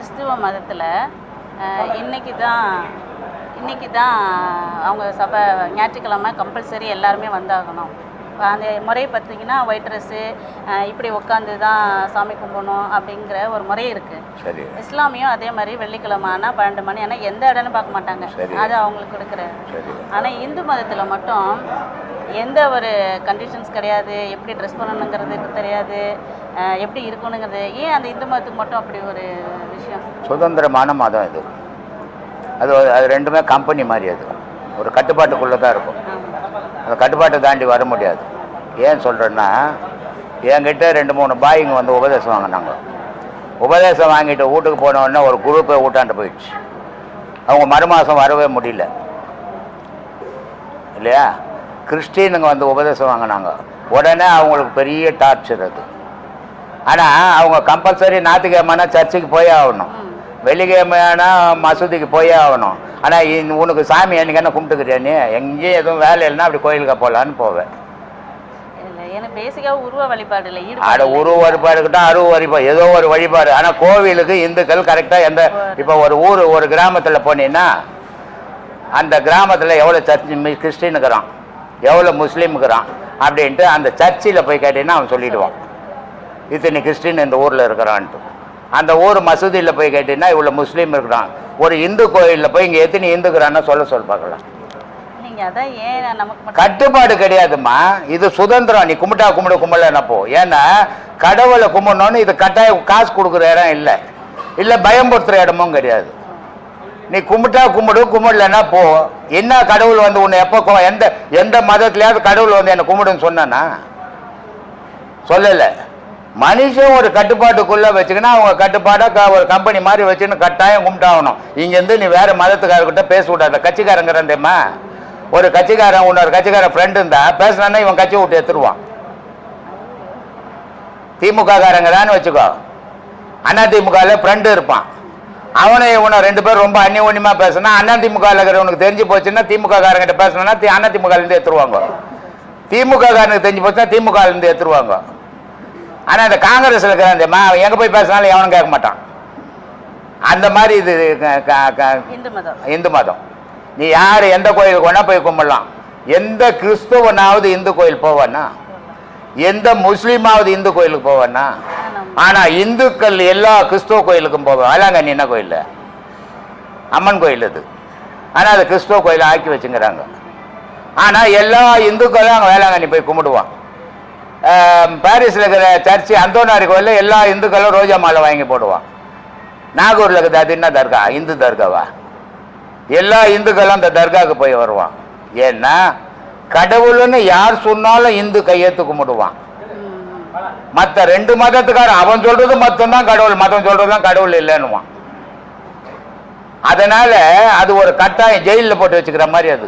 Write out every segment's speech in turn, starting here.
கிறிஸ்துவ மதத்தில் இன்னைக்கு தான் அவங்க சபை ஞாயிற்றுக்கிழமை கம்பல்சரி எல்லாருமே வந்தாகணும். அந்த முறை பார்த்திங்கன்னா ஒயிட் ட்ரெஸ்ஸு இப்படி உட்காந்து தான் சாமி கும்பிடணும் அப்படிங்கிற ஒரு முறை இருக்குது. சரி. இஸ்லாமியும் அதே மாதிரி வெள்ளிக்கிழமை ஆனால் 12 மணி ஆனால் எந்த இடம்னு பார்க்க மாட்டாங்க, அது அவங்களுக்கு கொடுக்குற. ஆனால் இந்து மதத்தில் மட்டும் எந்த ஒரு கண்டிஷன்ஸ் கிடையாது, எப்படி ட்ரெஸ் பண்ணணுங்கிறதுக்கு தெரியாது, எப்படி இருக்கணுங்கிறது. ஏன் அந்த இந்து மதத்துக்கு மட்டும் அப்படி ஒரு விஷயம்? சுதந்திரமான மதம் இது. அது ரெண்டுமே கம்பெனி மாதிரி. அது ஒரு கட்டுப்பாட்டுக்குள்ளே தான் இருக்கும். அந்த கட்டுப்பாட்டை தாண்டி வர முடியாது. ஏன் சொல்கிறேன்னா, என்கிட்ட 2-3 பாய்ங்க வந்து உபதேசம் வாங்கினாங்க. உபதேசம் வாங்கிட்டு வீட்டுக்கு போனோடனே ஒரு குரூப்பை வீட்டாண்ட போயிடுச்சு. அவங்க மறுமாதம் வரவே முடியல இல்லையா. கிறிஸ்டினுங்க வந்து உபதேசம் வாங்கினாங்க. உடனே அவங்களுக்கு பெரிய டார்ச்சர் அது. ஆனால் அவங்க கம்பல்சரி ஞாயிற்றுக்கிழமைனா சர்ச்சுக்கு போயே ஆகணும், வெள்ளிக்கிழமையானா மசூதிக்கு போயே ஆகணும். ஆனால் உனக்கு சாமி என்னைக்கு என்ன கும்பிட்டுக்கிறியா, நீ எங்கேயும் எதுவும் வேலை இல்லைன்னா அப்படி கோயிலுக்கு போகலான்னு போவேன். எனக்கு பேசிக்காக உருவ வழிபாடு இல்லை. உருவ வழிபாடுக்கிட்ட அருவ வழிபாடு ஏதோ ஒரு வழிபாடு. ஆனால் கோவிலுக்கு இந்துக்கள் கரெக்டாக எந்த இப்போ ஒரு கிராமத்தில் போனீங்கன்னா அந்த கிராமத்தில் எவ்வளோ சர்ச் கிறிஸ்டினுக்குறான், எவ்வளோ முஸ்லீமுக்குறான் அப்படின்ட்டு அந்த சர்ச்சில் போய் கேட்டீங்கன்னா அவன் சொல்லிவிடுவான், இத்தனை கிறிஸ்டின் இந்த ஊரில் இருக்கிறான்ட்டு. அந்த ஊர் மசூதியில் போய் கேட்டீங்கன்னா இவ்வளோ முஸ்லீம் இருக்கிறான். ஒரு இந்து கோயிலில் போய் இங்கே எத்தனை இந்துக்கிறான்னு சொல்ல பார்க்கலாம். கட்டுப்பாடு கிடையாதுமா, இது சுதந்திரம். நீ கும்பிட்டா கும்பிடல போ. ஏன்னா கடவுளை கும்பிடணும்னு இது கட்டாயம் காசு கொடுக்குற இடம் இல்லை பயம்படுத்துகிற இடமும் கிடையாது. நீ கும்பிட்டா கும்பிடலன்னா போ. என்ன கடவுள் வந்து உன்னை எப்போ எந்த மதத்துலையாவது கடவுள் வந்து என்னை கும்பிடுன்னு சொன்னானா? சொல்லலை. மனுஷன் ஒரு கட்டுப்பாட்டுக்குள்ளே வச்சுக்கினா அவங்க கட்டுப்பாடாக ஒரு கம்பெனி மாதிரி வச்சுன்னு கட்டாயம் கும்பிட்டாகணும். இங்கேருந்து நீ வேறு மதத்துக்காரர்கிட்ட பேச விடாத. கட்சிக்காரங்கிறேன் தெரியுமா, ஒரு கட்சிக்காரன் இன்னொரு கட்சிக்காரன் ஃப்ரெண்டு இருந்தால் பேசினான்னா இவன் கட்சி விட்டு எடுத்துருவான். திமுக காரங்கிறான்னு வச்சுக்கோ, அதிமுகவில் ஃப்ரெண்டு இருப்பான், அவனை இவனை 2 பேரும் ரொம்ப அந்நியோன்யமாக பேசினா அதிமுகவில் இருக்கிறவனுக்கு தெரிஞ்சு போச்சுன்னா திமுக காரங்கிட்ட பேசினா அதிமுகலேருந்து எடுத்துருவாங்க. திமுக காரனுக்கு தெரிஞ்சு போச்சுன்னா திமுகலேருந்து எடுத்துருவாங்க. ஆனால் இந்த காங்கிரஸில் இருக்கிறான் தெரியுமா, அவன் எங்கே போய் பேசினாலும் எவனும் கேட்க மாட்டான். அந்த மாதிரி இது இந்து மதம். நீ யார் எந்த கோயிலுக்கு வேணா போய் கும்பிடலாம். எந்த கிறிஸ்துவனாவது இந்து கோயில் போவானா, எந்த முஸ்லீமாவது இந்து கோயிலுக்கு போவானா? ஆனால் இந்துக்கள் எல்லா கிறிஸ்துவ கோயிலுக்கும் போவேன். வேளாங்கண்ணி என்ன கோயில்? அம்மன் கோயில் அது. ஆனால் அது கிறிஸ்துவ கோயிலை ஆக்கி வச்சுங்கிறாங்க. ஆனால் எல்லா இந்துக்களும் அங்கே வேளாங்கண்ணி போய் கும்பிடுவான். பாரிஸில் இருக்கிற சர்ச்சு அந்தோனாரி கோயிலில் எல்லா இந்துக்களும் ரோஜா மாலை வாங்கி போடுவான். நாகூரில் இருக்கிற அது என்ன தர்கா, இந்து தர்காவா? எல்லா இந்துக்களும் அந்த தர்காவுக்கு போய் வருவான். ஏன்னா கடவுள்னு யார் சொன்னாலும் இந்து கையெழுத்து கும்பிடுவான். மற்ற 2 மதத்துக்காரன் அவன் சொல்றது மட்டும்தான் கடவுள், மதம் சொல்றதுதான் கடவுள் இல்லைன்னுவான். அதனால அது ஒரு கட்டாயம் ஜெயிலில் போட்டு வச்சுக்கிற மாதிரி. அது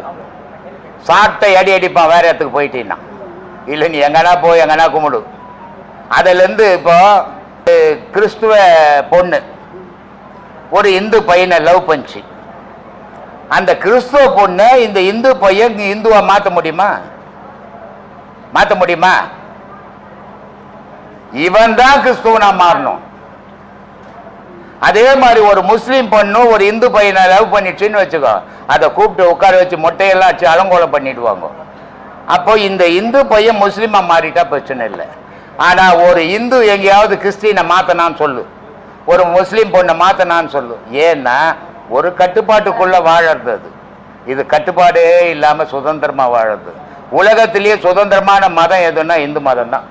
சாட்டை அடிப்பான் வேற இடத்துக்கு போயிட்டீங்கன்னா. இல்லை நீ எங்கன்னா போய் எங்கன்னா கும்பிடு. அதிலேருந்து இப்போ கிறிஸ்துவ பொண்ணு ஒரு இந்து பையனை லவ் பண்ணிச்சு. அந்த கிறிஸ்துவ பொண்ணு இந்த இந்து பையன் இந்துவா மாற்ற முடியுமா? இவன் தான் கிறிஸ்துவனா மாறணும். அதே மாதிரி ஒரு முஸ்லீம் பொண்ணு ஒரு இந்து பையனை லவ் பண்ணிடுச்சுன்னு வச்சுக்கோ, அதை கூப்பிட்டு உட்கார வச்சு மொட்டையெல்லாம் வச்சு அலங்கோலம் பண்ணிடுவாங்க. அப்போ இந்த இந்து பையன் முஸ்லீமா மாறிட்டா பிரச்சனை இல்லை. ஆனால் ஒரு இந்து எங்கேயாவது கிறிஸ்டினை மாற்றினான்னு சொல்லு, ஒரு முஸ்லீம் பொண்ணை மாற்றினான்னு சொல்லு. ஏன்னா ஒரு கட்டுப்பாட்டுக்குள்ளே வாழறது அது. இது கட்டுப்பாடே இல்லாமல் சுதந்திரமாக வாழறது. உலகத்திலேயே சுதந்திரமான மதம் எதுன்னா இந்து மதம் தான்.